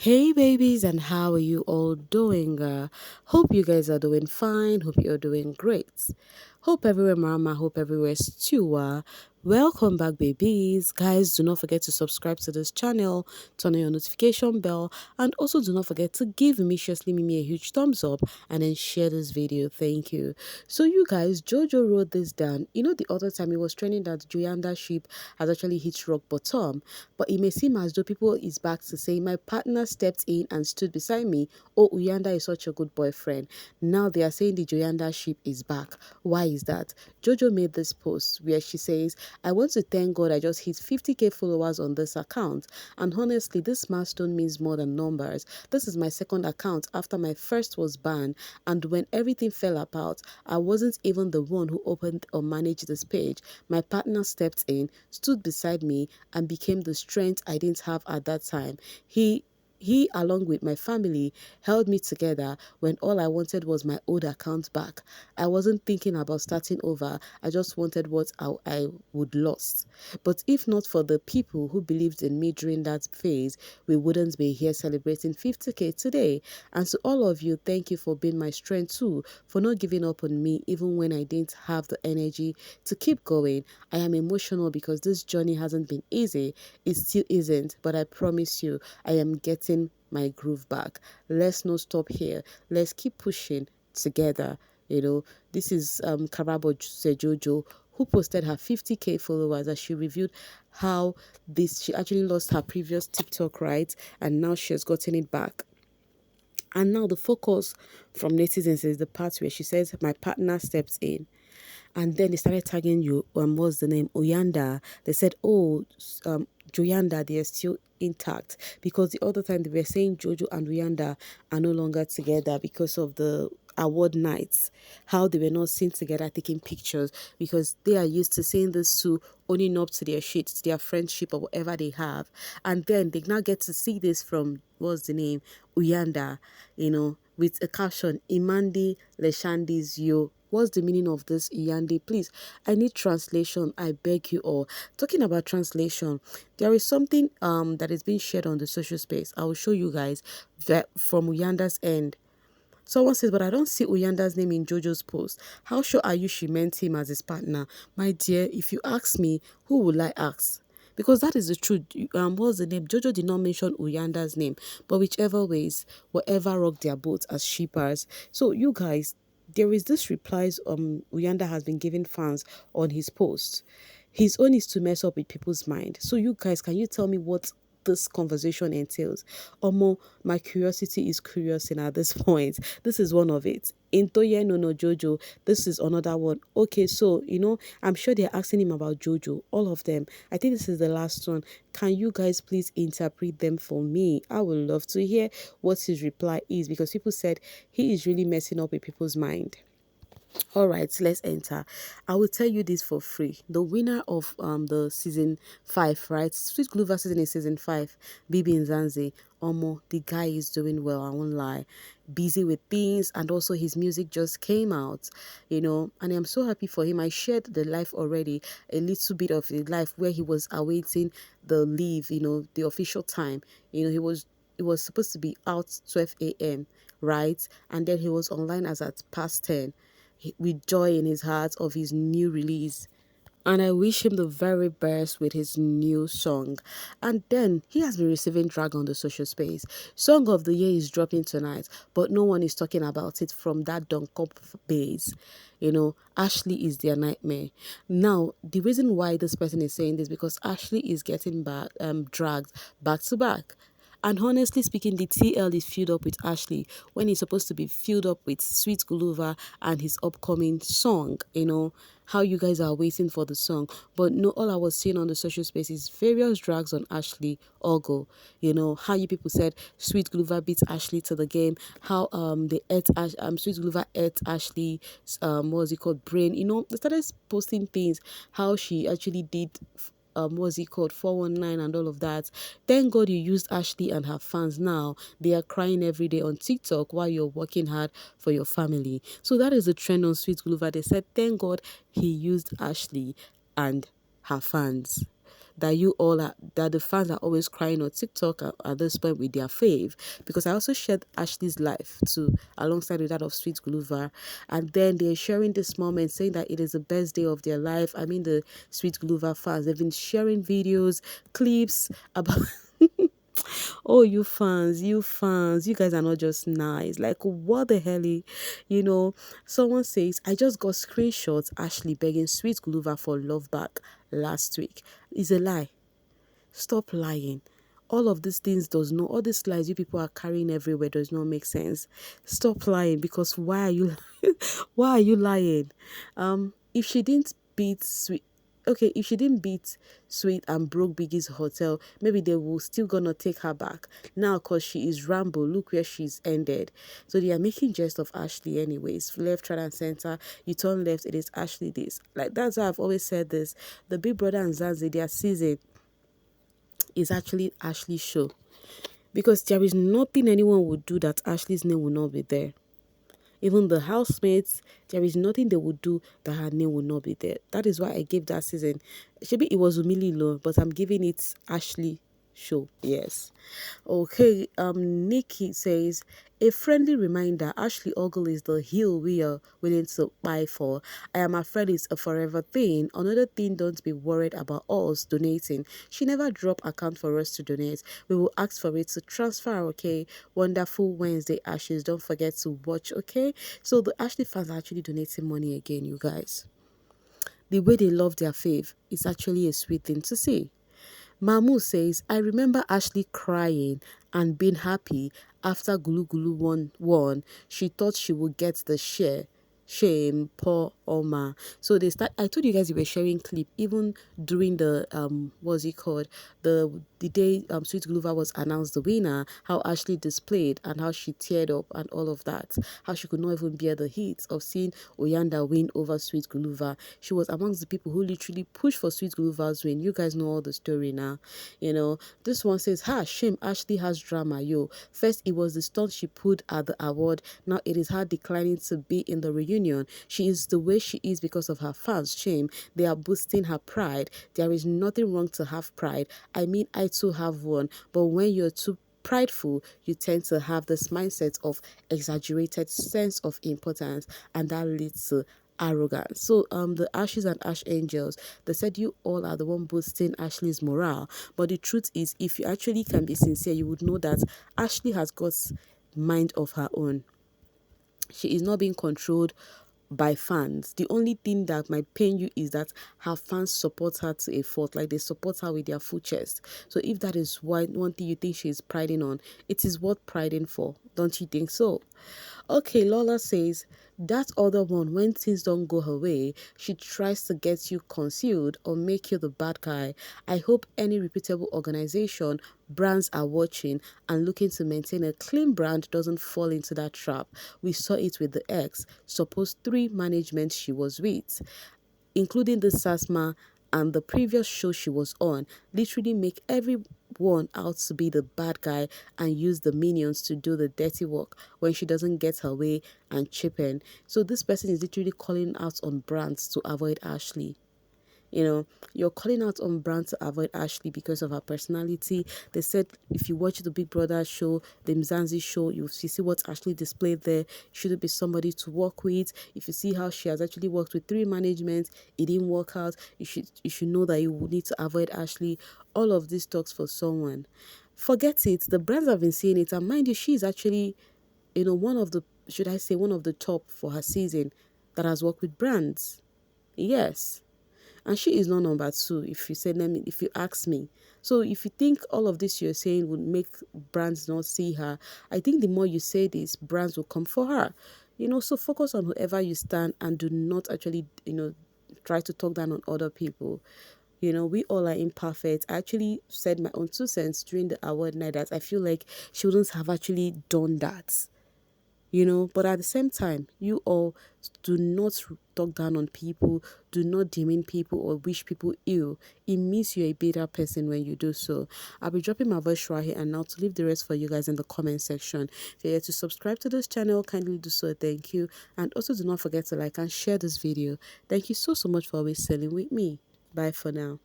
Hey babies, and how are you all doing? Hope you guys are doing fine. Hope you're doing great. Hope everywhere mama, hope everywhere stew. Welcome back babies. Guys, do not forget to subscribe to this channel, turn on your notification bell, and also do not forget to give Mimi a huge thumbs up and then share this video. Thank you. So you guys, Jojo wrote this down. You know the other time he was training that Joanda ship has actually hit rock bottom, but it may seem as though people is back to say my partner stepped in and stood beside me. Oh, Uyanda is such a good boyfriend. Now they are saying the Joanda ship is back. Why is that? Jojo made this post where she says, I want to thank God I just hit 50k followers on this account. And honestly, this milestone means more than numbers. This is my second account after my first was banned. And when everything fell apart, I wasn't even the one who opened or managed this page. My partner stepped in, stood beside me, and became the strength I didn't have at that time. He, along with my family, held me together when all I wanted was my old account back. I wasn't thinking about starting over. I just wanted what I would lost. But if not for the people who believed in me during that phase, we wouldn't be here celebrating 50k today. And to all of you, thank you for being my strength too, for not giving up on me even when I didn't have the energy to keep going. I am emotional because this journey hasn't been easy. It still isn't, but I promise you, I am getting my groove back. Let's not stop here. Let's keep pushing together. This is Karabo Jojo, who posted her 50k followers as she reviewed how she actually lost her previous TikTok, right? And now she has gotten it back. And now the focus from netizens is the part where she says, my partner steps in. And then they started tagging you, what's the name? Uyanda. They said, oh, Joanda, they are still intact. Because the other time they were saying Jojo and Uyanda are no longer together because of the award nights, how they were not seen together taking pictures, because they are used to seeing this two owning up to their shit, to their friendship or whatever they have. And then they now get to see this from, what's the name? Uyanda, with a caption, Imandi Leshandi's yo. What's the meaning of this, Yandi? Please, I need translation. I beg you all. Talking about translation, there is something that is being shared on the social space. I will show you guys that from Uyanda's end. Someone says, but I don't see Uyanda's name in Jojo's post. How sure are you she meant him as his partner? My dear, if you ask me, who will I ask? Because that is the truth. What's the name? Jojo did not mention Uyanda's name. But whichever ways, whatever rocked their boats as shippers. So you guys, there is this replies Uyanda has been giving fans on his post. His own is to mess up with people's mind. So you guys, can you tell me what this conversation entails? Omo, my curiosity is curious at this point. This is one of it. Intoye no no Jojo. This is another one. Okay, so I'm sure they're asking him about Jojo. All of them. I think this is the last one. Can you guys please interpret them for me? I would love to hear what his reply is, because people said he is really messing up with people's mind. All right, let's enter. I will tell you this for free. The winner of the season 5, right? Sweet Guluva season is season 5. bbnzansi. Omo, the guy is doing well. I won't lie. Busy with things, and also his music just came out. And I'm so happy for him. I shared the life already, a little bit of the life where he was awaiting the leave. The official time. He was supposed to be out 12 a.m. right, and then he was online as at past 10 with joy in his heart of his new release. And I wish him the very best with his new song. And then he has been receiving drag on the social space. Song of the year is dropping tonight, but no one is talking about it from that Dunkop base. Ashley is their nightmare. Now, the reason why this person is saying this, because Ashley is getting back dragged back to back. And honestly speaking, the TL is filled up with Ashley when he's supposed to be filled up with Sweet Guluva and his upcoming song. How you guys are waiting for the song. But no, all I was seeing on the social space is various drags on Ashley Ogo. How you people said Sweet Guluva beat Ashley to the game. How Sweet Guluva ate Ashley, what was it called, brain. They started posting things, how she actually did what's it called, 419 and all of that. Thank God you used Ashley and her fans. Now they are crying every day on TikTok while you're working hard for your family. So that is the trend on Sweet Guluva. They said thank God he used Ashley and her fans. that you all are, that the fans are always crying on TikTok at this point with their fave, because I also shared Ashley's life too alongside with that of Sweet Guluva, and then they're sharing this moment saying that it is the best day of their life. I mean, the Sweet Guluva fans, they've been sharing videos, clips about oh, you guys are not just nice. Like, what the hell? Someone says, I just got screenshots Ashley begging Sweet Guluva for love back last week. It's a lie. Stop lying. All of these things does not, all these lies you people are carrying everywhere does not make sense. Stop lying, because why are you why are you lying? If she didn't beat Sweet, okay, if she didn't beat Sweet and broke Biggie's hotel, maybe they will still gonna take her back. Now, cause she is Rambo, look where she's ended. So they are making jest of Ashley anyways. Left, right, and center. You turn left, it is Ashley this. Like, that's why I've always said this. The Big Brother and Zanzi, their season is actually Ashley's show, because there is nothing anyone would do that Ashley's name will not be there. Even the housemates, there is nothing they would do that her name will not be there. That is why I gave that season. Maybe it was Umili low, but I'm giving it Ashley show. Yes. Okay. Nikki says, a friendly reminder, Ashley Ogle is the heel we are willing to buy for. I am afraid it's a forever thing. Another thing, don't be worried about us donating. She never drop account for us to donate. We will ask for it to transfer, okay? Wonderful Wednesday, Ashes. Don't forget to watch, okay? So the Ashley fans are actually donating money again, you guys. The way they love their fave is actually a sweet thing to see. Mamu says, I remember Ashley crying and being happy after Gulu Gulu won. She thought she would get the share. Shame, poor Oma. So they start. I told you guys we were sharing clip even during the what's it called, the day Sweet Guluva was announced the winner. How Ashley displayed and how she teared up and all of that. How she could not even bear the heat of seeing Uyanda win over Sweet Guluva. She was amongst the people who literally pushed for Sweet Guluva's win. You guys know all the story now. This one says, ha, shame Ashley has drama, yo. First, it was the stunt she put at the award. Now it is her declining to be in the reunion. She is the way she is because of her fans. Shame. They are boosting her pride. There is nothing wrong to have pride. I mean, I too have one. But when you're too prideful, you tend to have this mindset of exaggerated sense of importance, and that leads to arrogance. So the Ashes and Ash Angels, they said you all are the one boosting Ashley's morale. But the truth is, if you actually can be sincere, you would know that Ashley has got mind of her own. She is not being controlled by fans. The only thing that might pain you is that her fans support her to a fault, like they support her with their full chest. So if that is one thing you think she is priding on, it is worth priding for. Don't you think so? Okay, Lola says, that other one, when things don't go her way, she tries to get you concealed or make you the bad guy. I hope any reputable organization, brands are watching and looking to maintain a clean brand doesn't fall into that trap. We saw it with the ex, supposed 3 management she was with, including the Sasma and the previous show she was on, literally make everyone out to be the bad guy and use the minions to do the dirty work when she doesn't get her way and chip in. So this person is literally calling out on brands to avoid Ashley. You're calling out on brand to avoid Ashley because of her personality. They said if you watch the Big Brother show, the Mzansi show, you see what Ashley displayed there. Shouldn't be somebody to work with. If you see how she has actually worked with 3 management, it didn't work out. You should know that you would need to avoid Ashley. All of this talks for someone. Forget it. The brands have been seeing it, and mind you, she's actually, one of the, should I say, one of the top for her season that has worked with brands. Yes. And she is not number 2, if you ask me. So if you think all of this you're saying would make brands not see her, I think the more you say this, brands will come for her. So focus on whoever you stand and do not actually, try to talk down on other people. We all are imperfect. I actually said my own 2 cents during the award night that I feel like she wouldn't have actually done that. But at the same time, you all do not talk down on people, do not demean people or wish people ill. It means you're a better person when you do so. I'll be dropping my voice right here and now to leave the rest for you guys in the comment section. If you're here to subscribe to this channel, kindly do so. Thank you. And also do not forget to like and share this video. Thank you so much for always sailing with me. Bye for now.